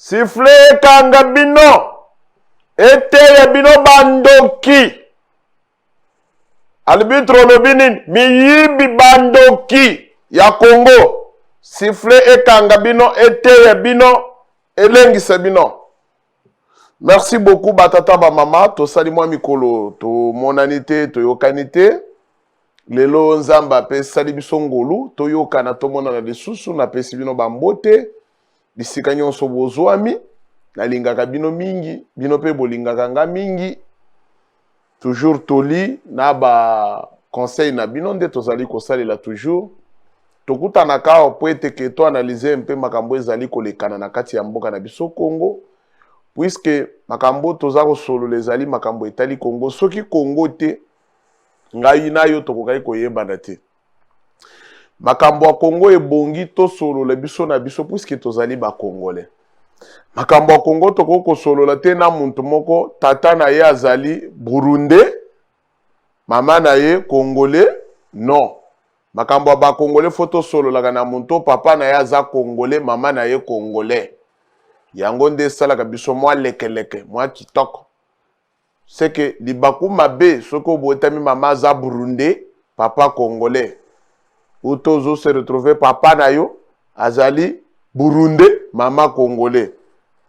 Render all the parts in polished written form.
Siffle kanga bino. Ete bino bandoki. Arbitre lobinin. Miyibi bandoki. Ya Congo. Siffle kanga bino. Ete bino. Elengise bino. Merci beaucoup batata ba mama. To sali mwa mikolo. To monanité. To yokanité. Lelo nzamba pe sali biso ngolu. To yokana to mona na lisusu. Na pesi bino bambote. Bisika nyonso bozwami na lingaka bino mingi bino pe bolingaka nga mingi toujours toli na ba conseil na bino nde tozali kosalela toujours tokutana ka po ete ke to analyser mpe makambo ezali kolekana na kati ya mboka na biso Congo puisque makambo toza kosolola ezali makambo etali Congo soki Congo te ngai na yo tokokai koyebana te. Makambo ya Congo ebongi to solo la biso na biso puisque tozali ba Congolais. Makambo ya Congo toko solo te na muntu moko tata na ye azali Burundais, mama na ye Congolais, non. Makambo ya ba Congolais photo solo la na muntu papa na ye aza Congolais, mama na ye Congolais. Yango nde sala ka biso mwa lekeleke, mwa kitoko. C'est que libaku mabe soko boetami mama aza Burundais, papa Congolais. Ou tozo se retrouver papa na yo azali Burundais mama Congolais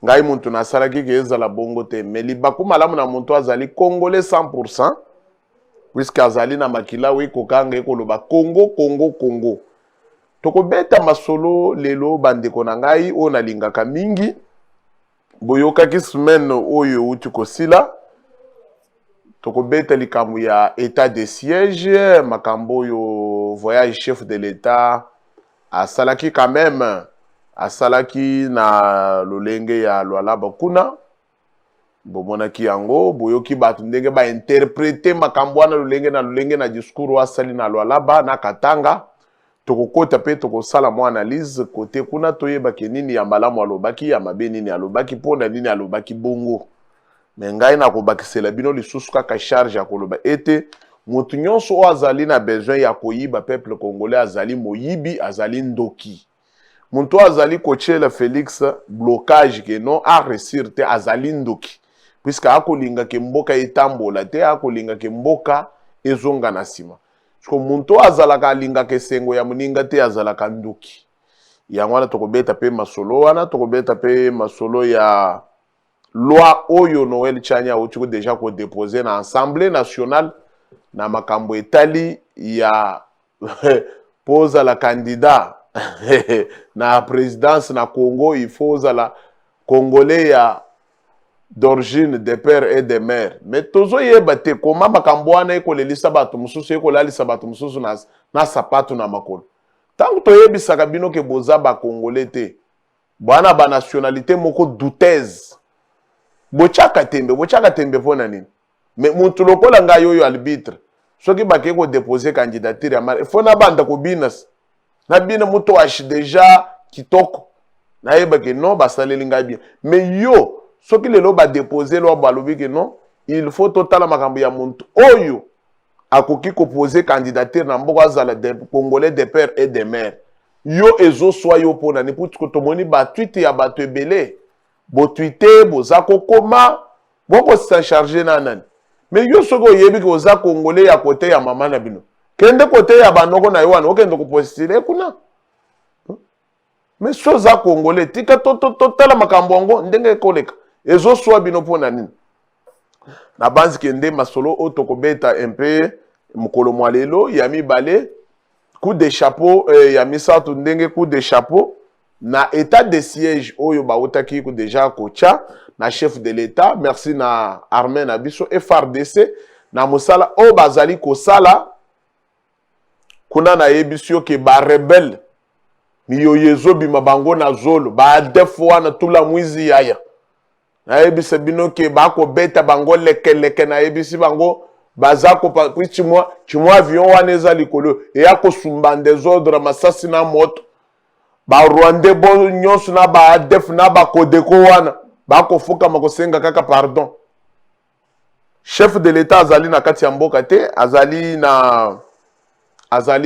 ngai muntu na salaki ke ezala bongo te mais libaku malamu na muntu azali Congolais 100% puisque azali na makila we kokanga ekoloba Congo Congo Congo toko beta masolo lelo bandeko na ngai o na lingaka mingi boyoka ki semaine oyo uti kosila toko beta likambo ya état de siège makambo yo voyage chef de l'état a salaki quand même a salaki na lolenge ya Lualaba kuna bomonaki yango boyoki batu ndenge ba interpréter makambo wana lolenge na discours asali na Lualaba na Katanga toko kota pe toko sala mo analyse côté kuna toyeba ke nini ya malamu alobaki ya mabe nini alobaki pona nini alobaki bongo. Mais ngai na kobakisela bino lisusu kaka charge ya koloba ete mutu nyonso o azali na besoin ya koyiba peuple congolais azali moyibi azali ndoki muntu azali kochela Félix blocage ke non a réussir te azali ndoki puisque akolinga ke mboka etambola te akolinga ke mboka ezonga na sima so muntu azalaka alinga ke sengo ya muninga te azalaka ndoki yango wana tokobeta pe masolo wana tokobeta pe masolo ya loi oyo Noël Chanya otiko déjà ko déposer na Assemblée nationale na makambo etali ya posa la candidat na présidence na Congo il faut la congolais ya d'origine de père et de mère mais tozo yeba te koma makambo wana ekolelisa bato mususu ekolalisa bato mususu na sapato na makolo tango toyebisaka bino ke boza ba congolais te bwana ba nationalité moko douteuse bochaka tembe pona nini mais mutu lokola nga yoyo arbitre soki bake ko déposer candidature ya fona banda ko binas na bina mutu ashi déjà kitoko na yeba ke non basaleli nga bien mais yo soki lelo ba déposer lo balobi ke non il faut totala makambo ya muntu oyo akoki ko poser candidature na mboka azala de congolais de père et de mère yo ezo soa yo pona ni putu ko tomoni ba tweet ya bato ebele bo tweeter boza kokoma boko sa charger na nani mais yo soko yebi ko za congolais ya côté ya mama na bino kende côté ya banoko na yo wana okende ko postuler kuna mais so za congolais tika tala makambo ngo ndenge koleka ezo soa bino pona nini na banzi kende masolo otokobeta un peu mukolo mwalelo ya mibale coup de chapeau ya misato ndenge coup de chapeau na état de siège oyo baotaki ko déjà kocha na chef de l'état merci na armée na biso FRDC na mosala o bazali ko sala kuna na yebisio ke ba rebelle miyo yezo bima bango na zolo ba defwa na tula mwizi yaya na yebisa bino ke ba ko beta bango leke na yebisi bango bazako pa chimwa avion wana eza likolo e ya ko sumba désordre masasi na moto ba Rwandais bo nyonso na ba def na ba kodeko wana ba ko fuka makosenga kaka pardon chef de l'état azali na kati ya mboka te azali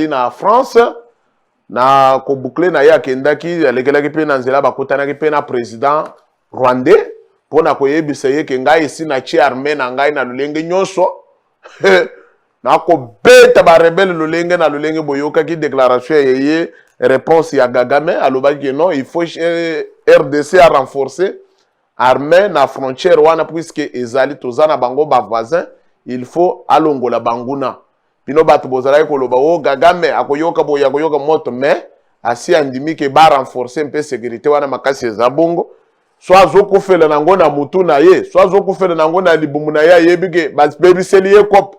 na France na ko boucler na ya kendaki alekelaki pe na nzela ba kotanaki pe na président rwandais pona koyebisa ye ke ngai esi na tie armée na ngai na lolenge nyonso na ko beta ba rebelle lolenge na lolenge boyoka ki déclaration ye réponse ya Kagame alobaki non il faut RDC a renforcer armée na frontière wana puisque ezali tozana bango ba voisin il faut alongola banguna bino bato bozala koloba o Kagame akoyoka boya koyoka moto mais asi andimi ke ba renforcer un peu sécurité wana makasi za bongo soit zokufela nango na mutu na ye soit zokufela nango na libumu na ye yebike basbebiseli ye kop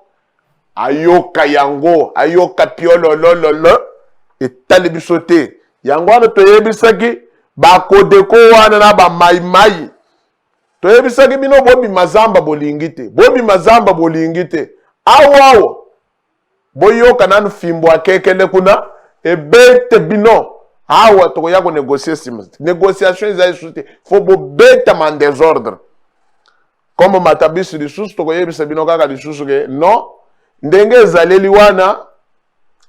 ayoka yango ayoka piolo lololo etali biso te yango wana toyebisaki bakodeko wana na bamaimai toyebisaki bino bobi mazamba bolingi te bobi mazamba bolingi te awawo boyoka nanu fimbo akekele kuna ebete bino awa tokoya ko négocier sima négociation ezali sute faut bobeta man désordre comme matabisi lisusu tokoyebisa bino kaka lisusu ke non ndenge ezaleli wana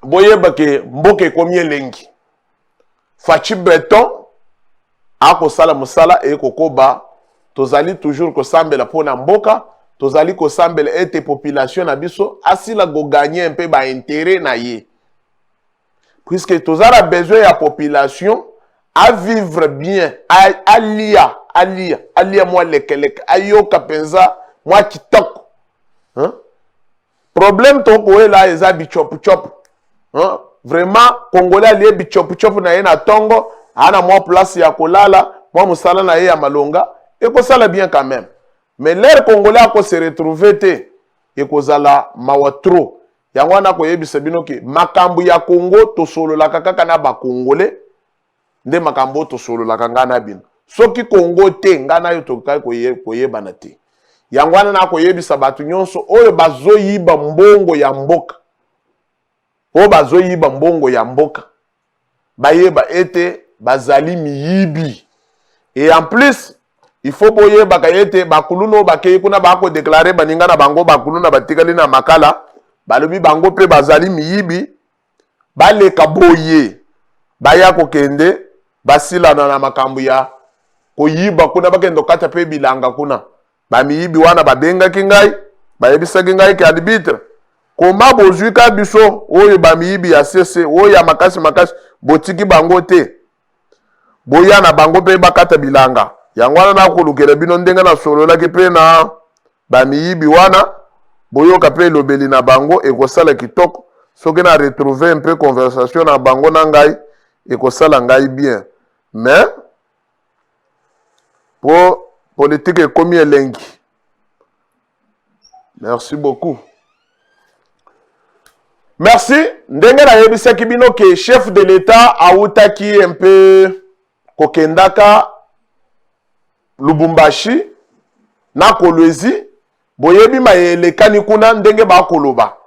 boyeba ke mboka ekomi elengi faci beton akosala mosala ekokoba tozali toujours kosambela mpona mboka tozali kosambela ete population na biso asila koganye mpe baintere na ye puisque tozala besoin ya population à vivre bien alia mwa lekeleke ayoka penza mwa kitoko problème tokoyela eza bichop vraiment congolais alie bichop na ye na tongo ana mwa place ya kolala mwa musala na ye ya malonga ekosala bien quand même mais l'air congolais ako se retrouver te ekozala mawatro yango wana koyebisa bino ke makambo ya Congo tosololaka kaka na bakongole nde makambo tosololaka nga na bino soki Congo te nga na yo tokai koyebana te yango wana na koyebisa bato nyonso oyo bazoyiba mbongo ya mboka oyo bazoyiba mbongo ya mboka bayeba ete bazali miyibi et en plus il faut boyeba ka ete bakuluno bakei kuna bako déclarer baninga na bango bakuluna batikali na makala balobi bango pe bazali miyibi baleka boye baya kokende basilana na makambo ya koyiba kuna bakendo kata pe bilanga kuna ba miyibi wana babengaki ngai bayebisaki ngai ke arbitre koma bozwika biso oyo ba miyibi ya CC oyo ya makasi botiki bango te boya na bango pe bakata bilanga yango wana na kolukela bino ndenge na sololaki pe na ba miyibi wana boyoka pe lobeli na bango ekosala kitoko soki na retrouver un peu conversation na bango na ngai ekosala ngai bien mais pour politique ekomi elengi. Merci beaucoup. Merci. Ndenge na yebisaki bino ke chef de l'État autaki un peu kokendaka Lubumbashi na Kolwezi boyebi mayelekani kuna ndenge bakoloba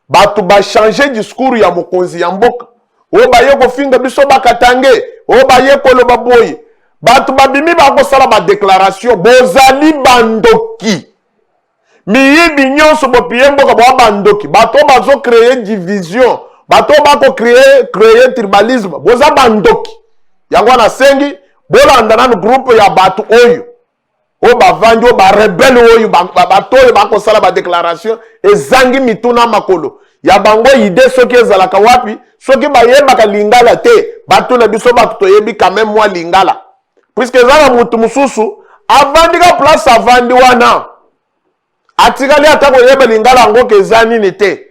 batu ba changer discours ya mokonzi ya mboka o baye kofinga biso bakatange o baye koloba boye batu babimi bakosala ba déclaration bozali bandoki miyibi nyonso bopie mboka bo bandoki bato bazo créer division bato bako créer tribalisme boza bandoki yango na sengi bolanda na groupe ya batu oyo o bavandi o ba rebelle oyo bato oyo bakosala ba déclaration ezangi mituna makolo ya bango ide soki ezalaka wapi soki bayebaka lingala te bato na biso bato toyebi quand même moi lingala puisque ezala mutu mususu avandika place avandi wana atikali ata koyeba lingala yango ke eza nini te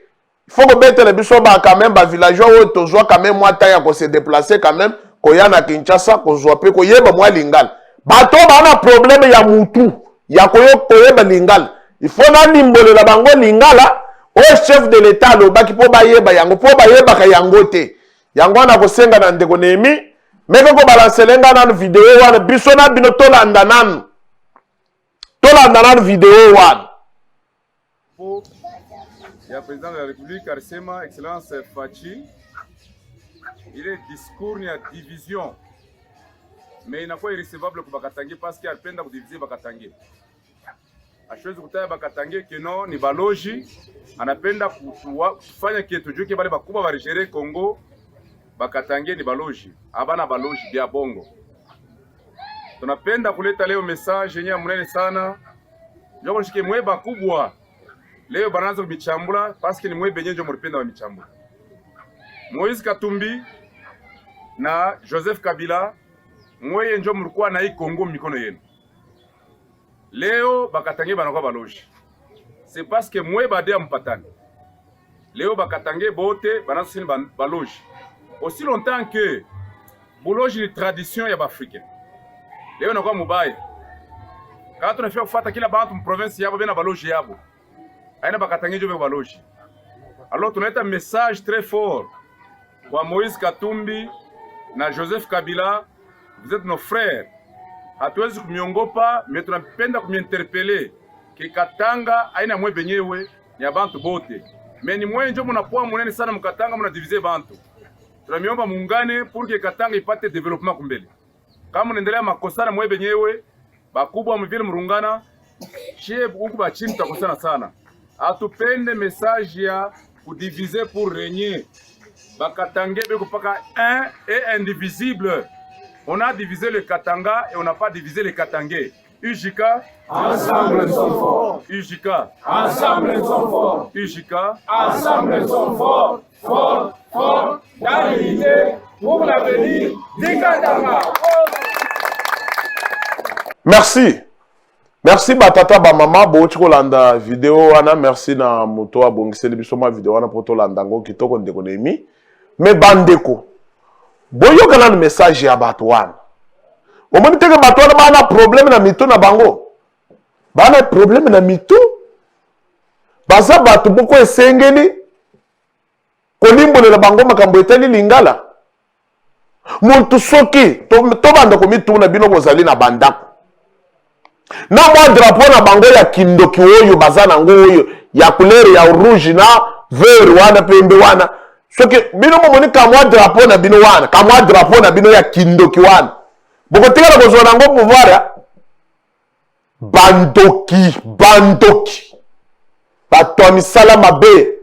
faut kobetela biso ba quand même ba villageois oyo tozwa quand même moi ta ya ko se déplacer quand même koya na Kinshasa kozwa pe koyeba moi lingala bato bana problème ya mutu ya koyeba lingala il faut na limbolela bango lingala o chef de l'état lobaki po bayeba yango po bayeba ka yango te yango na kosenga na ndeko Nemi meke ko balancelenga na video wana biso na bino tolanda nanu video wana ya président de la République alisema excellence Fachi ile discours ya division mais inakuwa irrecevable kwa Bakatange parce que alipenda kudiviser Bakatange. Ashwezi kutaya Bakatange keno ni baloji anapenda kufanya kitu juu kibali bakubwa baligere Congo Bakatange ni baloji abana baloji bya bongo tunapenda kuleta leo message yenye munene sana. Njoko shike mweba kubwa. Leo banaanza kumichambula parce que ni mwebe yenye njo muripenda wa michambula. Moïse Katumbi na Joseph Kabila mweye njo mulikuwa na hii Kongo mikono yenu. Leo bakatange banakuwa baloji. C'est parce que mwe bade ya mpatani. Leo bakatange bote banasini baloji. Aussi longtemps que boloji ni tradition ya Bafricain. Leo nakuwa mubaya. Kama tunafika kufuata kila bantu mprovince yabo bena baloji yabo. Aina bakatange jo be baloji. Alors tunaleta message très fort kwa Moïse Katumbi na Joseph Kabila. Vous êtes nos frères. Hatuwezi kumiongopa, mais tunapenda kumiinterpeller. Kikatanga aina mwe benyewe ni abantu bote. Mais ni mwe njo munapoa munene sana mkatanga munadivize bantu. Tunamiomba muungane pour que Katanga ipate development kumbele. Kama munaendelea makosana mwe benyewe, bakubwa mvile murungana, chie huku bachini tutakosana sana. Atupende message ya kudiviser pour régner. Bakatange beko paka un et indivisible. On a divisé le Katanga et on n'a pas divisé les Katangais. UJK, ensemble ils sont forts. UJK, ensemble ils sont forts. UJK, ensemble ils sont forts, forts, forts, dans l'unité pour l'avenir du Katanga. Merci. Merci batata ba mama bo chikolanda vidéo wana, merci na moto abongiseli biso ma vidéo wana poto landa ngo kitoko ndeko nemi. Mais bandeko boyo kana message ya bato wana. Omoni teke bato wana bana problème na mito na bango. Bana problème na mito. Baza bato boko esengeli. Kolimbo na bango makambo etali lingala. Muntu soki to banda komitu na bino bozali na bandako. Na mwa drapeau na bango ya kindoki oyo baza na ngo oyo ya couleur ya rouge na vert wana pembe wana. Soki bino momoni kamwa drapeau na bino wana, kamwa drapeau na bino ya kindoki wana. Boko tika kozwa na ngo pouvoir bandoki. Bato ya misala mabe.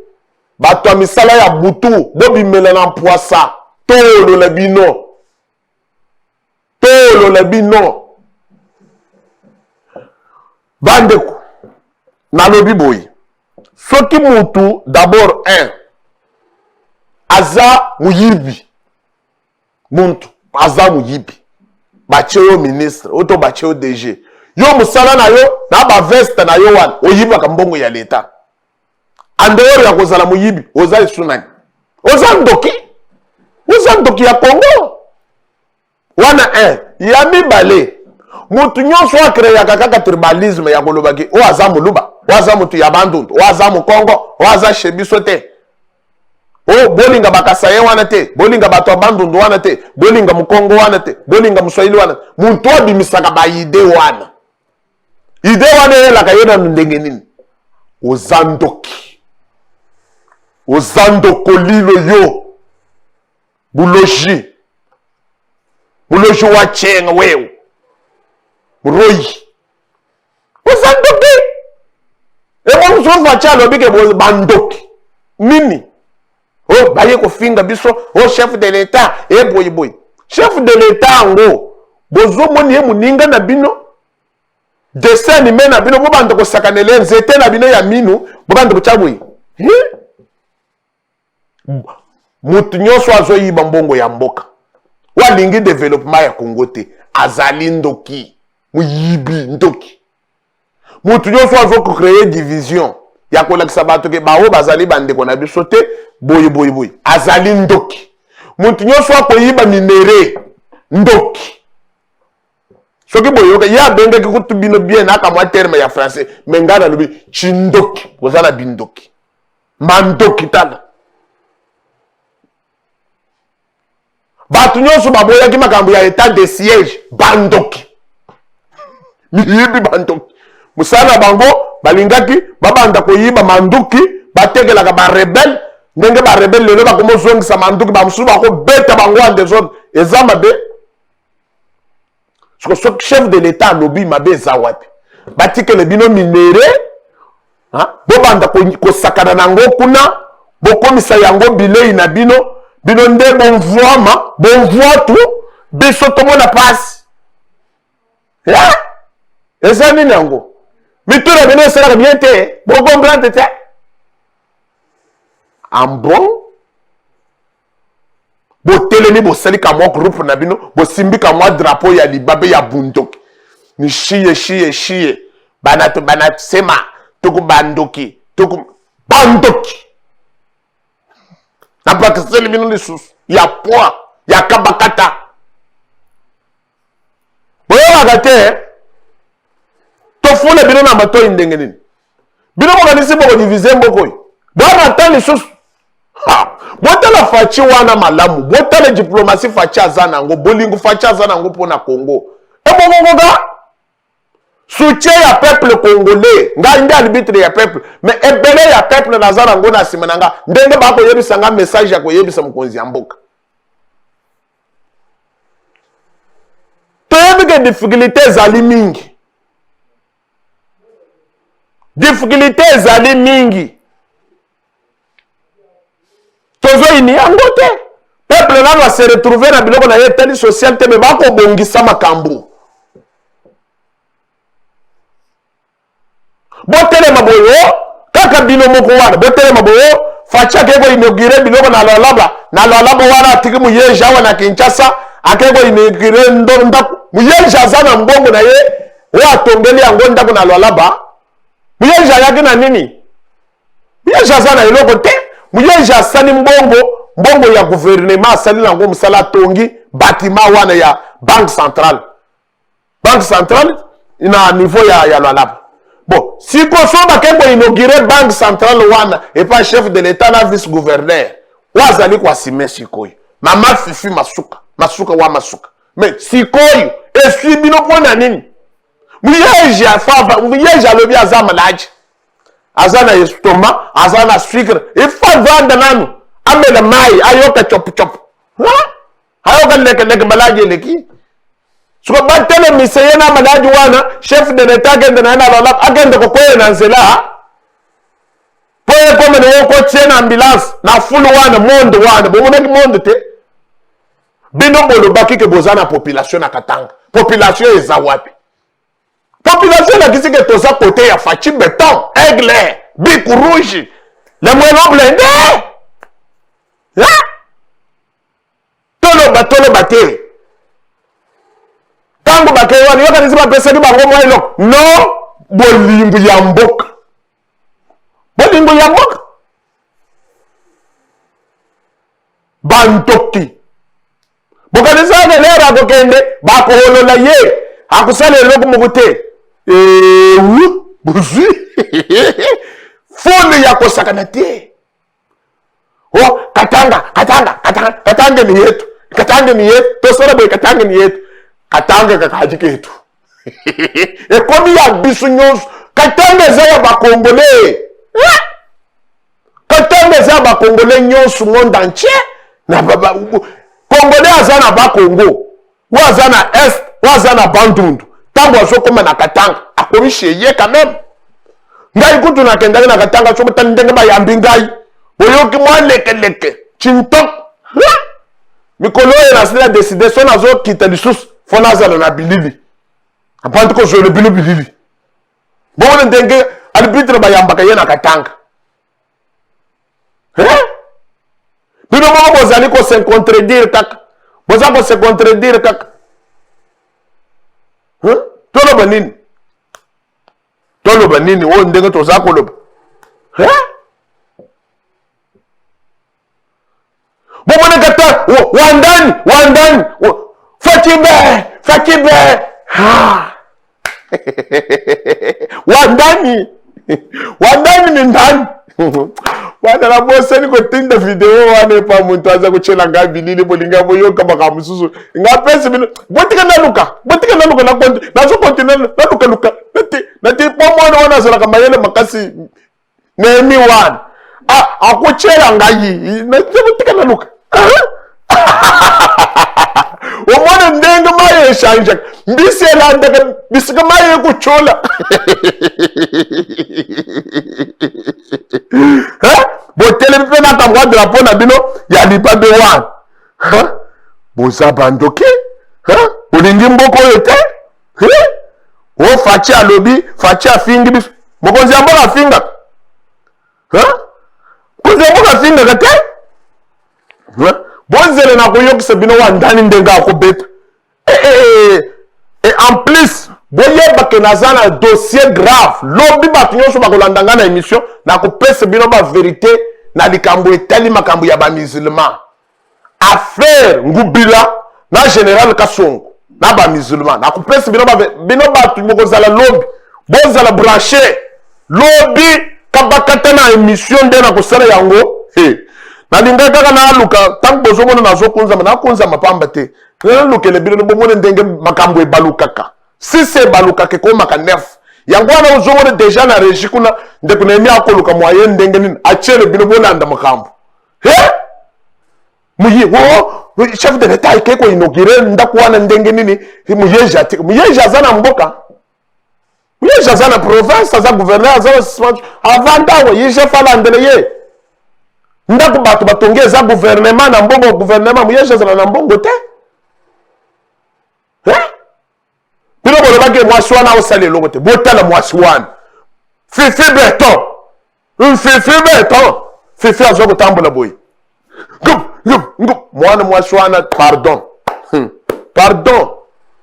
Bato ya misala ya butu, bobimela na mpoasa. Tolo la bino. Bandeko na lobi boyi. Soki mutu d'abord aza muyibi. Muntu aza muyibi. Bacheo ministre, oto bacheo DG. Yo musala na yo, na ba veste na yo wana, oyiba kambongo ya leta. Andoro ya kozala muyibi, oza isunani. Oza ndoki ya Kongo. Wana ya mibale. Mutu nyonso akreya kaka tribalisme ya kolobaki, o aza muluba, o aza mutu ya bandundu, o aza mukongo, o aza shebiso te. Oh, bolinga bakasaye wana te, bolinga bato abandundu wana te, bolinga mukongo wana te, bolinga muswahili wana. Muntu abimisaka ba ide wana. Ide wana yelaka yena ndenge nini? Ozandoko lilo yo. Buloji wa chenga wewe. Royi. Ozandoki. Ebo msofa chalo bike bandoki. Nini? Oh, baye ko finga biso, oh chef de l'État, boy. Chef de l'État ngo, bozo moni ye muninga na bino. Dessin animé na bino, bobanda ko sakanele nzete na bino ya minu, bobanda ko chaboyi. Mutu nyonso azoyiba mbongo ya mboka. Walingi development ya Kongo te, azali ndoki, muyibi ndoki. Mutu nyonso azoko créer division. Ya kolakisa bato ke bawo bazali bandeko na biso te, boyi. Azali ndoki. Muntu nyonso akoyiba minere, ndoki. Soki boyoka ya benga ki kutu bino bien aka mwa terme ya français, mengana lobi chindoki, kozala bindoki. Mandoki tala. Bato nyonso baboya ki makambo ya état de siège, bandoki. Miyibi bandoki. Musala bango balingaki babanda koyiba manduki bategelaka ba rebelle ndenge ba rebelle lelo bakomozongisa manduki bamusu bako beta bango ande zone ezama be so chef de l'état lobi mabe zawapi batikele bino minere bobanda ko sakana nango kuna bokomisa yango bilei na bino nde bonvoama bonvoatu biso tomona pasi Et ça, ni nango. Mais tout le monde sera bien té. Bon, grand té. En bon. Bo telemi bo sali ka mo groupe na bino. Bo simbi ka mo drapeau ya libabe ya bundoki. Ni chiye. Banat sema. Tuku bandoki. Tuku bandoki. Na bakiseli bino lisus. Ya poa. Ya kabakata. Boyo agate. Tofune bino na mato indenge nini. Bino mokanisi boko diviser mboko. Bwana tani susu. Ha, botala fachi wana malamu. Botala diplomatie fachi azana ngo. Bolingu fachi azana ngo pona Congo. Ebongonga. Soutien ya peuple congolais. Nga ndi arbitre ya peuple. Mais ebele ya peuple na zana ngo na simenanga. Ndenge bako yebisa nga message ya ko yebisa mkonzi ya mboka. Toyebike difficulté zali mingi. Difficulté zali mingi. Tozo ini angote. Peuple na va se retrouver na biloko na yetali social te me bako bongisa makambu. Botele maboyo kaka bino moko wana botele maboyo facha kego inogire biloko na lolaba wana tiki muyeja wana Kinshasa akego inogire ndonda muyeja zana mbongo na ye wa tongeli yango ndako na lolaba. Muyeja yaki na nini? Muyeja zana iloko te. Muyeja sani mbongo ya gouvernement sali na ngo musala tongi batima wana ya Banque Centrale. Banque Centrale ina niveau ya lolaba. Bon, si kosoba kebo inaugure Banque Centrale wana et pas chef de l'État na vice-gouverneur. Wazali kwa sime sikoyi. Mama fifi masuka wa masuka. Mais sikoyi esui bino pona nini? Muyeja lobi azama laji. Azana estoma, azana sucre. Il faut vendre nanu. Amela mai, ayoka chop. Ayoka leke malaji leki. Suko batele miseye na malaji wana, chef de l'État agende na ena lolap, agende kokoye na nzela. Poye kome na woko tiye na ambulance, na fulu wana, monde wana. Bomoneki monde te. Bino bolo baki ke bozana population na Katanga. Population eza wapi. Population la kisi ke toza kote ya fachi beton, aigle, bic rouge, le moellon blindé. Tolo bate. Tango bakeye wani yoka nisi bapesa ki bango mwa ilo. No, bolimbu ya mboka. Bolimbu ya mboka. Bantoki. Bokanisa ake lera kokende, bako holola ye. Akusale eloko mokute. Buzi. Fone ya kosakana te. Oh, Katanga ni yetu. Katanga ni yetu. Tosora boy Katanga ni yetu. Katanga kakaji ketu. Ekomi ya bisu nyonso. Katanga za ya bakongole. Katanga za bakongole nyonso monde entier. Na baba Congolais azana bakongo. Wazana est, wazana bandundu. Tango azokoma na Katanga. Akomi sheye quand même. Ngai kutu na kendanga na Katanga somo tandenge ba yambi ngai. Boyoki mwa leke. Chintok. Mikolo na sila décider son azo kita lisusu. Fona zala na bilili. Apanti ko zo le bilili. Bon ndenge arbitre ba yambaka ye na Katanga. Bino mo bozali ko se contredire kaka. Boza ko se contredire kaka. Tolo banini o ndenge toza ko loba. Bomone kata wandani Fakibe wandani ni ndani. Wana la bosa ni kotinda video wane pa muntu aza kuchela ngabi lili bolinga boyo kama kamususu. Ngapesi bino botika na luka na konti. Nazo kontinent na luka. Nati pomona wana sala kama yele makasi nemi wan. Akuchela ngayi. Nati botika na luka. Omwana ndenga maye shanja. Mbisi elanda bisika maye kuchola. Botele mpe na kamwa drapeau na bino ya libabe wan. Boza bandoke? Olingi mboko yote? fachi alobi fachi afingi biso mokonzi ya mboka afinga mokonzi ya mboka afinga kate bonzele na koyokisa bino wa ndani ndenge akobeta et en plus boyebake naza na dossier grave lobi bato nyonso bakolanda nga na émission na kopesa bino ba vérité na likambo etali makambo ya bamusulman affaire ngubila na général kasongo na bamusulman na kopesa bino bato bokozala lobi bozala branché lobi kabakata na émission nde na kosala yango nalinga kaka naluka ntango bozomona nazokunzama nakunzama pamba te nalukele bino bomona ndenge makambo ebalukaka si se ebalukaka ekomaka nerf yango wana ozomona deja na régi kuna ndeko naemi akoluka moyen ndenge nini atiele bino bolanda makambo chef de l'état eke koinogire ndako wana ndenge nini muyeji atika muyeji aza na mboka muyeji aza na province aza gouverneur aza avandawe ye chef alandele ye ndako bato batongi eza gouvernement na mbongo gouvernement muyeji azala na mbongo te bino bolobaki mwasi wana osala eloko te botala mwasi wana fifi beton fifi azwa kotambola boye mwana mwasi wana pardon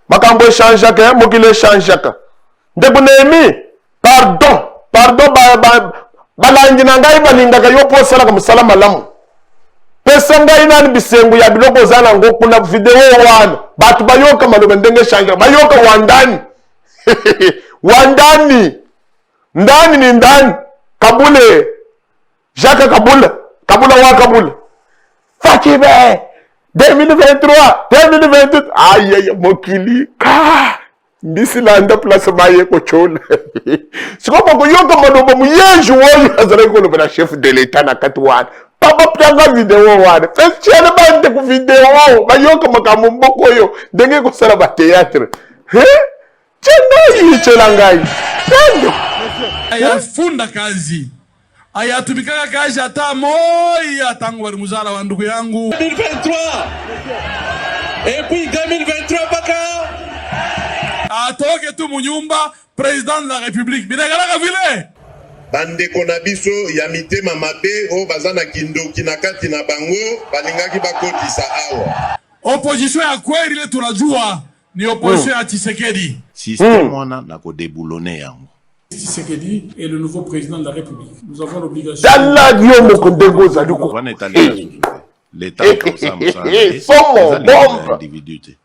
makambo echangeaka mokili echangeaka ndeko Nehemi pardon balangi na ngai balingaka yo mpo osalaka mosala malamu pesa ngai nani bisengo ya biloko oza nango kuna video wana bato bayoka maloba ndenge echangeaka bayoka wandani ndani ni ndani kabule Jacques kabula wa kabula fakibe 2023 aye mokili mbisi landa place baye kochola sikopo koyoka maloba muyeji woyo azalaki koloba na chef de l'état na kati wana papa pyanga video wana festiale bande ku video bayoka makambo mboko oyo ndenge kosala ba théâtre cheno yichela ngai ayafunda kazi ayatumikaka kazi hata moya tangu wali muzala wa ndugu yangu 2023 et puis 2023 baka atoke tu munyumba président de la république binegalaka vile bandeko na biso ya mitema mabe o bazana kindoki na kati na bango balingaki bakotisa awa opposition ya kweli ile tunajua ni opposition ya Tshisekedi système wana na ko déboulonner yango. Tshisekedi est le nouveau président de la République. Nous avons l'obligation. Dalla dio moko ndego za duko. Wana établi l'état comme ça individu.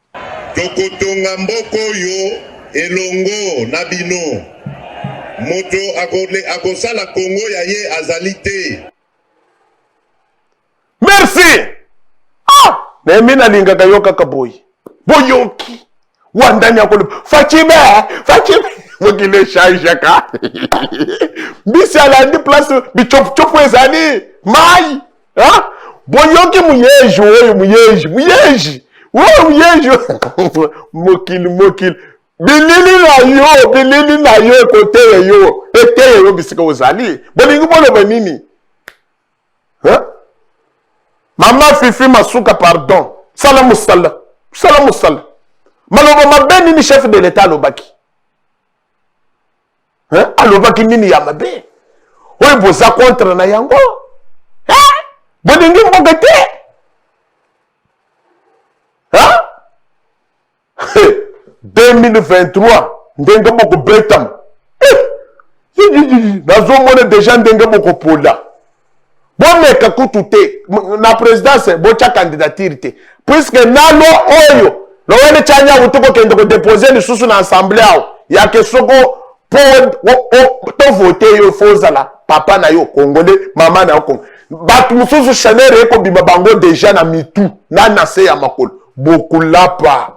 Tokotonga mboko yo elongo na bino. Moto akosala Congo ya ye azalite. Merci. Nehemi nalingaka yo kaka boy. Boyoki. Wandani akolo. Fachibe. Mokile changeaka. Bisi alandi place bichop ezali. Mai. Boyoki muyeji oyo muyeji. Mokili. Bilili na yo kote yo. Ete yo bisika ozali. Bolingi bolo benini. Mama Fifi Masuka pardon. Salam musala. Maloba mabeni ni chef de l'état alobaki. Alobaki nini ya mabe? Oyo boza contre na yango? Bolingi mboka te? 2023 ndenge moko betam. Nazomona deja ndenge moko pola. Bomeka kutu te na présidence bocha candidature te. Puisque nalo oyo lowene chanya utoko kende ko déposer ni susu na assemblée ao ya ke soko to voter yo fozala papa na yo congolais mama na yo Congo batu mususu chanere eko bima bango deja na mitu na se ya makolo bukulapa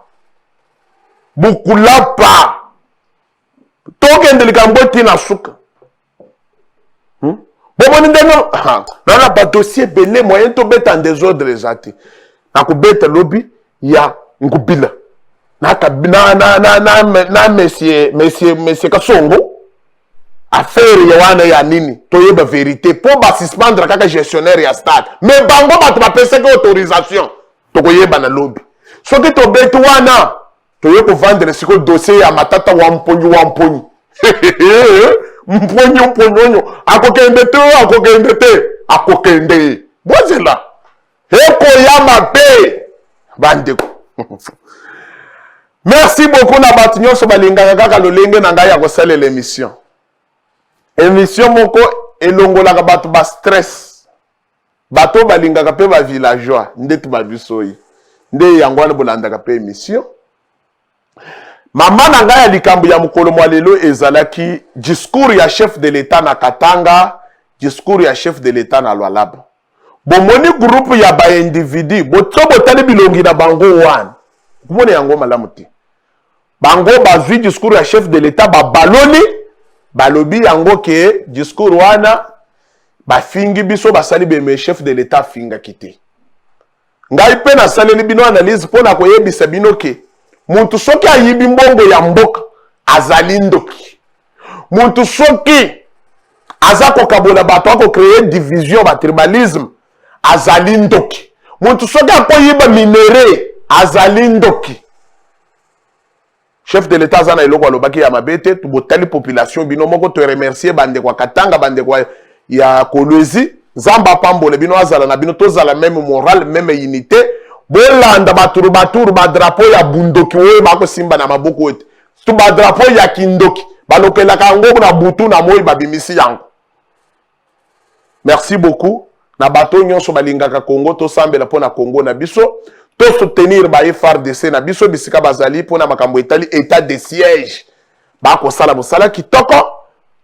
tokende likambo tina suka bomoni ndeno na ba dossier belé moyen to beta en désordre ezati na ko beta lobby ya ngubila na monsieur Kasongo affaire ya wana ya nini toyeba vérité po ba suspendre kaka gestionnaire ya stade mais bango bato ba pesa autorisation to koyeba na lobby soki to betu wana toye ko vendre siko dossier ya matata wa mponyi mponyo akokende te akokende bozela eko ya mabe bandeko. Merci beaucoup na batu nyonso balingaka kaka lolenge na ngai ya kosalela émission moko elongolaka batu ba stress bato balingaka pe ba villageois ndetu ba bisoyi nde yango wana bolandaka pe émission. Mama na ngai ya likambo ya mokolo mwa lelo ezalaki discours ya chef de l'état na Katanga, discours ya chef de l'état na Lualaba. Bomoni groupe ya ba individu botso botali bilongi na bango wana kumone yango malamu te. Bango bazwi discours ya chef de l'état ba baloni balobi yango ke discours wana ba fingi biso basali beme chef de l'état finga kite. Ngai pe na saleli bino analyse pona koyebisa bino ke muntu soki ayibi mbongo ya mboka azali ndoki. Muntu soki azako kabola bato ako créer division ba tribalisme azali ndoki. Muntu soki akoyiba minere azali ndoki. Chef de l'état zana eloko alobaki ya mabete tu botali population bino moko to remercier bande kwa Katanga bande kwa ya Kolwezi zamba pambole bino azala na bino tozala même moral même unité bolanda baturu ba drapeau ya bundoki oyo bako simba na maboko ete tu ba drapeau ya kindoki balokela kango na butu na moi babimisi yango. Merci beaucoup na bato nyonso balingaka Congo to sambela pona Congo na biso to soutenir ba FARDC na biso bisika bazali pona makambo etali état de siège bako sala mosala kitoko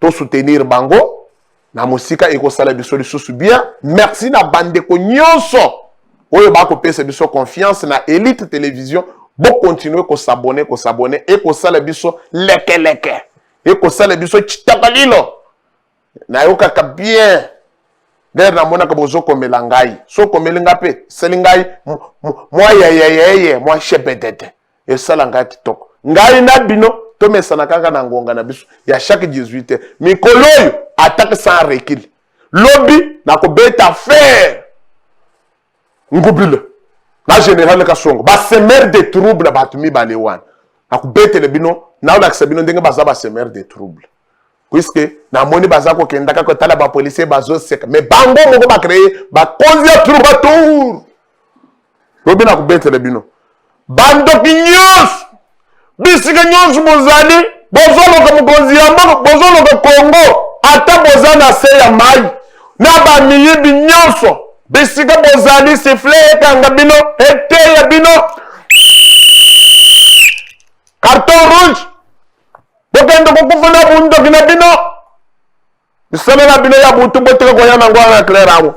to soutenir bango na musika eko sala biso lisusu bien. Merci na bandeko nyonso oyo bako pesa biso confiance na Elite Télévision bo continuer ko s'abonner et ko sala biso leke et ko sala biso chitakalilo na yoka ka bien der na mona ka bozo komela ngai so komela ngape seli ngai moi yeye moi chepetete et sala ngai kitoko ngai na bino to mesana kaka na ngonga na biso ya chaque 18h mikolo attaque sans recul lobby na ko beta faire ngubile na général Kasongo ba semer de trouble batumi balewan akubete le bino na ola ksabino ndenge baza ba semer de trouble puisque na moni baza ko kenda ka ko tala ba policier bazo seka mais bango moko ba créer ba konzi ya troubadour lobby na kubete le bino bando kinyos bisika nyos mozali bozolo ko mukonzi ya moko bozolo ko Congo ata bozana se ya mai na ba miyibi nyonso bisika bozali sifflet kanga bino ete ya bino carton rouge bokendo kokufuna bunto kina bino bisala na bino ya butu boteka ko yana ngwana clair amo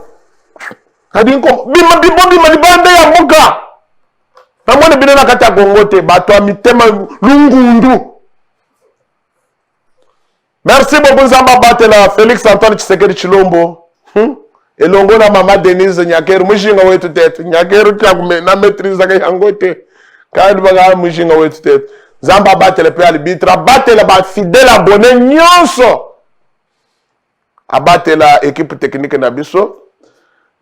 kadinko bima libande ya muka namone bino na kata Congo te bato a mitema lungundu. Merci beaucoup Zamba Batela Félix Antoine Tshisekedi Chilombo elongo na mama Denise Nyakeru mushinga wetu tete Nyakeru tyakume na maîtrise ka yangote kandi baga mushinga wetu tete Zamba Batela pe arbitre Batela ba fidèle abonné nyonso abatela équipe technique na biso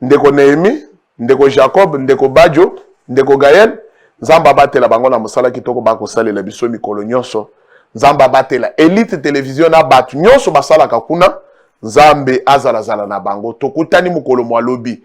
ndeko Nehemi ndeko Jacob ndeko Bajo ndeko Gaël Zamba Batela bango na musala kitoko bako salela biso mikolo nyonso Zamba Batela Elite Télévision na batu nyonso basala kakuna Zambe azala na bango tokutani mukolo mwa lobi